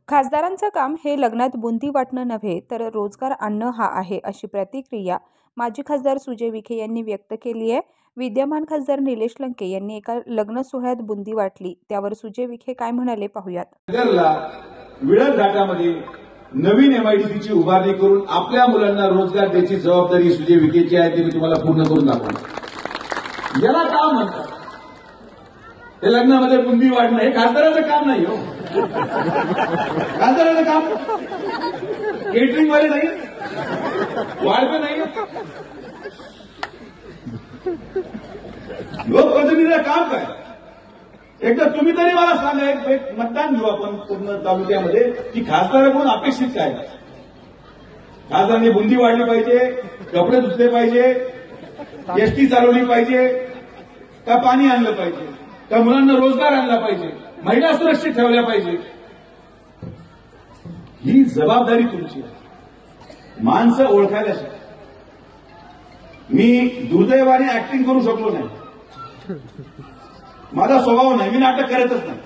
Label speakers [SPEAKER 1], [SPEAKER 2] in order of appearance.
[SPEAKER 1] खासदारांचं काम हे लग्नात बुंदी वाटणं नव्हे तर रोजगार आणणं हा आहे, अशी प्रतिक्रिया माजी खासदार सुजय विखे यांनी व्यक्त केली आहे. विद्यमान खासदार निलेश लंके यांनी एका लग्न सोहळ्यात बुंदी वाटली. त्यावर सुजय विखे काय म्हणाले पाहूयात.
[SPEAKER 2] विळद घाटामध्ये नवीन एमआयडीसीची उभारणी करून आपल्या मुलांना रोजगार द्यायची जबाबदारी सुजय विखेची आहे. ती मी तुम्हाला पूर्ण करून दाखवतो. याला काम म्हणतात हे लग्नामध्ये बुंदी वाढणं, हे खासदाराचं काम नाही हो. खासदाराचं काम केटरिंग वाले नाही, वाढतं नाही. लोकप्रतिनिधीचं काम काय? एकदा तुम्ही तरी मला सांगा, एक मतदान घेऊ आपण पूर्ण तालुक्यामध्ये, की खासदाराकडून अपेक्षित काय? खासदारांनी बुंदी वाढली पाहिजे, कपडे धुतले पाहिजे, एसटी चालवली पाहिजे, का पाणी आणलं पाहिजे, का मुलांना रोजगार आणला पाहिजे, महिला सुरक्षित ठेवल्या पाहिजे. ही जबाबदारी तुमची आहे. माणसं ओळखायला शिका. मी दुर्दैवाने ऍक्टिंग करू शकलो नाही, माझा स्वभाव नाही, मी नाटक करतच नाही.